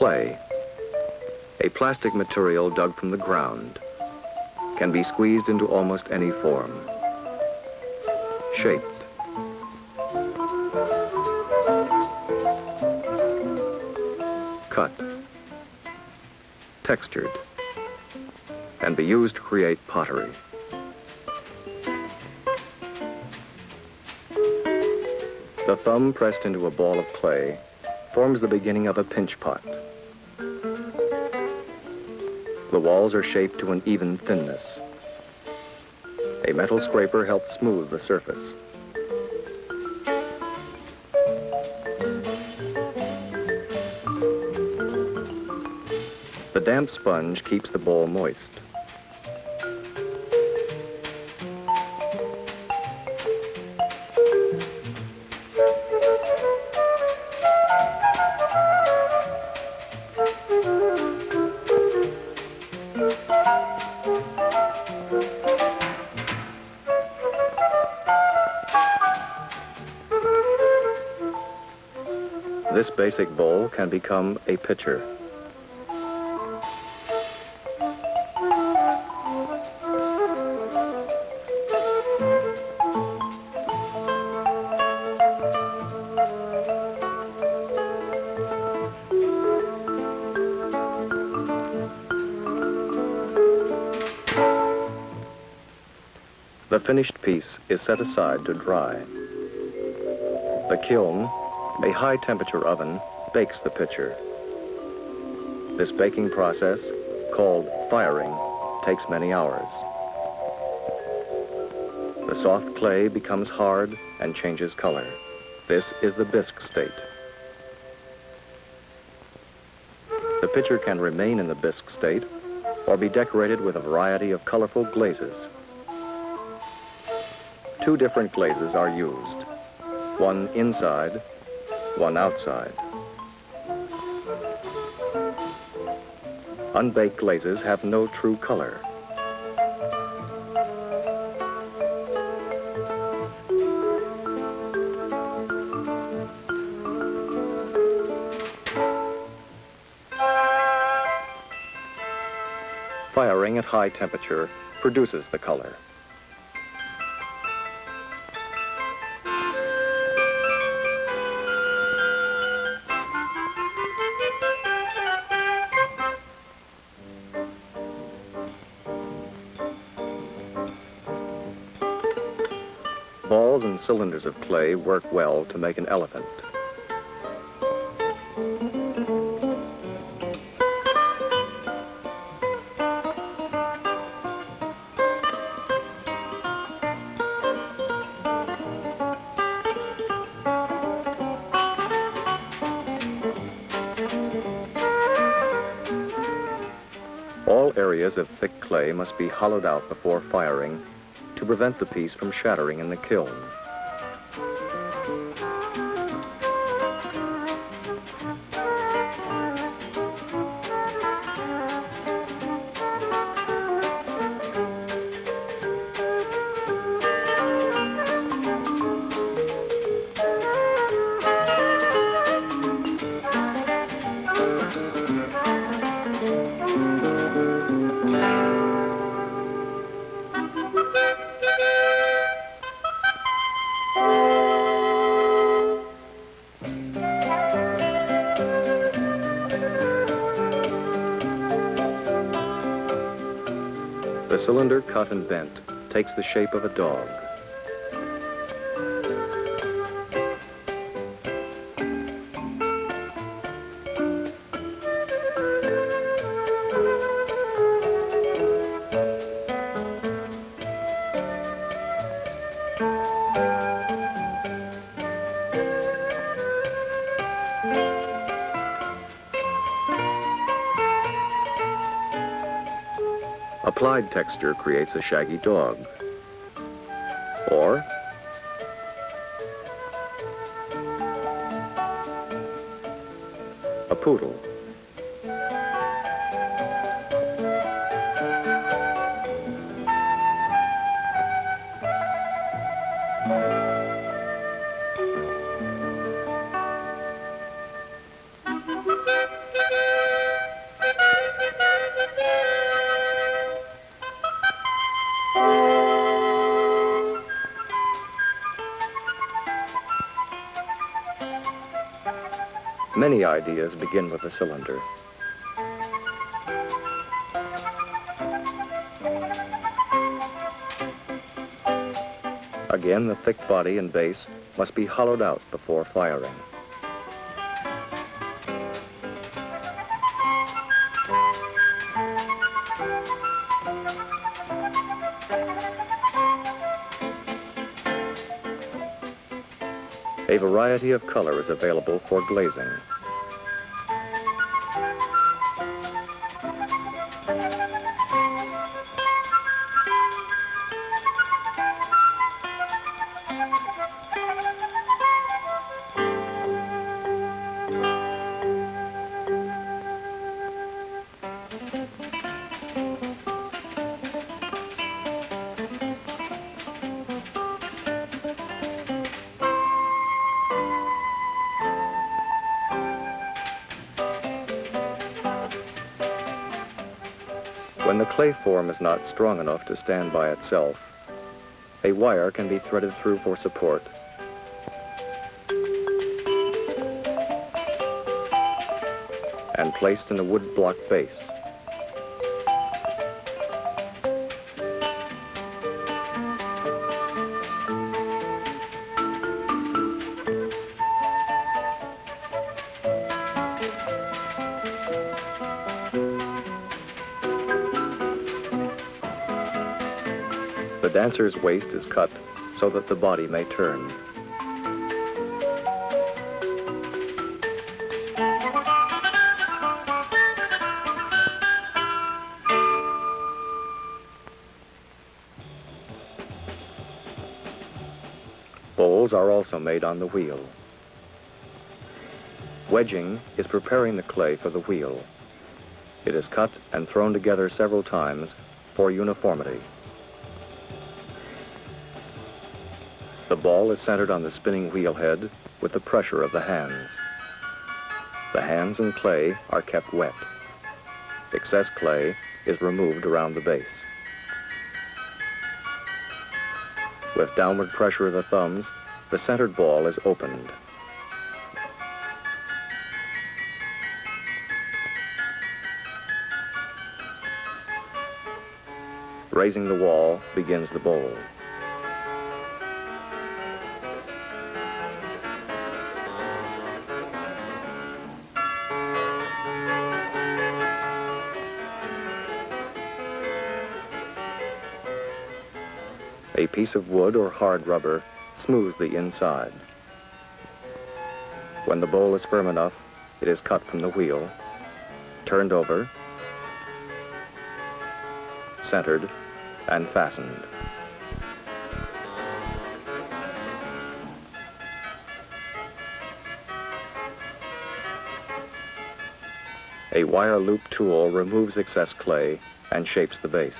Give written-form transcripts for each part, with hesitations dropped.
Clay, a plastic material dug from the ground, can be squeezed into almost any form. Shaped. Cut. Textured. And be used to create pottery. The thumb pressed into a ball of clay forms the beginning of a pinch pot. The walls are shaped to an even thinness. A metal scraper helps smooth the surface. The damp sponge keeps the bowl moist. This basic bowl can become a pitcher. The finished piece is set aside to dry. The kiln, a high-temperature oven, bakes the pitcher. This baking process, called firing, takes many hours. The soft clay becomes hard and changes color. This is the bisque state. The pitcher can remain in the bisque state or be decorated with a variety of colorful glazes. Two different glazes are used, one inside, one outside. Unbaked glazes have no true color. Firing at high temperature produces the color. Balls and cylinders of clay work well to make an elephant. All areas of thick clay must be hollowed out before firing to prevent the piece from shattering in the kiln. The cylinder, cut and bent, takes the shape of a dog. Applied texture creates a shaggy dog. Or a poodle. Many ideas begin with a cylinder. Again, the thick body and base must be hollowed out before firing. A variety of color is available for glazing. When the clay form is not strong enough to stand by itself, a wire can be threaded through for support and placed in a wood block base. The dancer's waist is cut so that the body may turn. Bowls are also made on the wheel. Wedging is preparing the clay for the wheel. It is cut and thrown together several times for uniformity. The ball is centered on the spinning wheel head with the pressure of the hands. The hands and clay are kept wet. Excess clay is removed around the base. With downward pressure of the thumbs, the centered ball is opened. Raising the wall begins the bowl. A piece of wood or hard rubber smooths the inside. When the bowl is firm enough, it is cut from the wheel, turned over, centered, and fastened. A wire loop tool removes excess clay and shapes the base.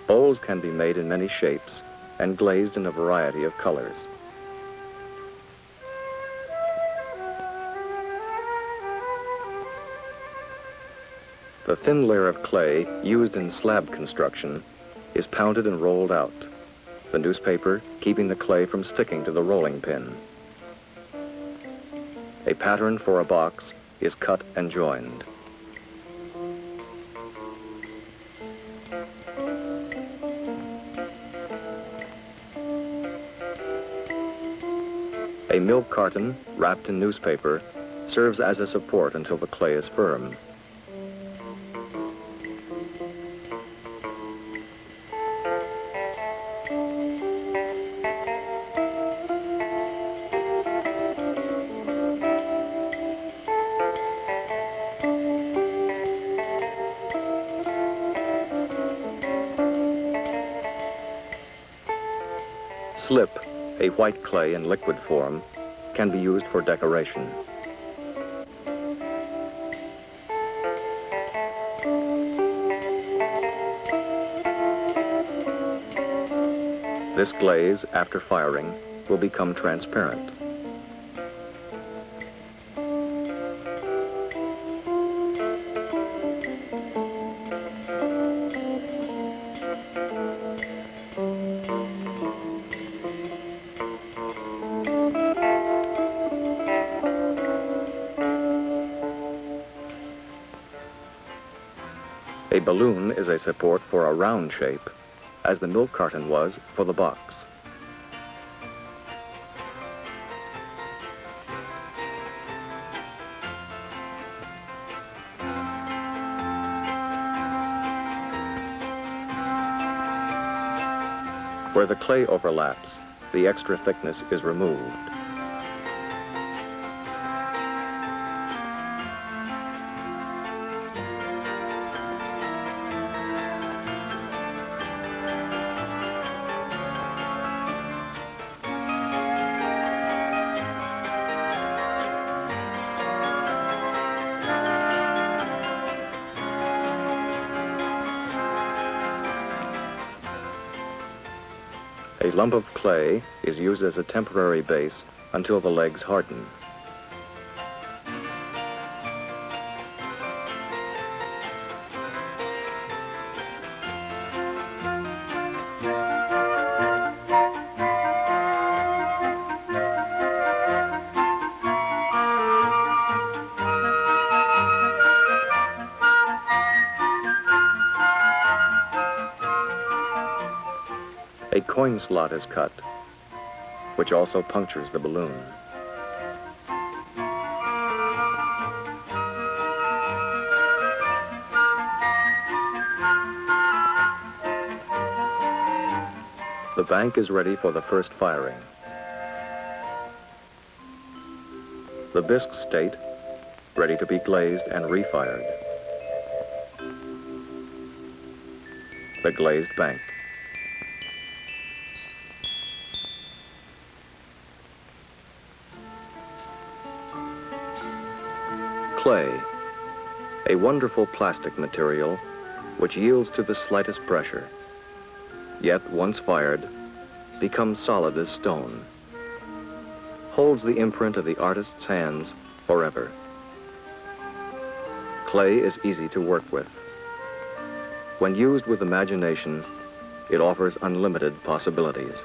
Bowls can be made in many shapes and glazed in a variety of colors. The thin layer of clay used in slab construction is pounded and rolled out, the newspaper keeping the clay from sticking to the rolling pin. A pattern for a box is cut and joined. A milk carton, wrapped in newspaper, serves as a support until the clay is firm. Slip, a white clay in liquid form, can be used for decoration. This glaze, after firing, will become transparent. A balloon is a support for a round shape, as the milk carton was for the box. Where the clay overlaps, the extra thickness is removed. A lump of clay is used as a temporary base until the legs harden. A coin slot is cut, which also punctures the balloon. The bank is ready for the first firing. The bisque state, ready to be glazed and refired. The glazed bank. Clay, a wonderful plastic material which yields to the slightest pressure, yet once fired, becomes solid as stone, holds the imprint of the artist's hands forever. Clay is easy to work with. When used with imagination, it offers unlimited possibilities.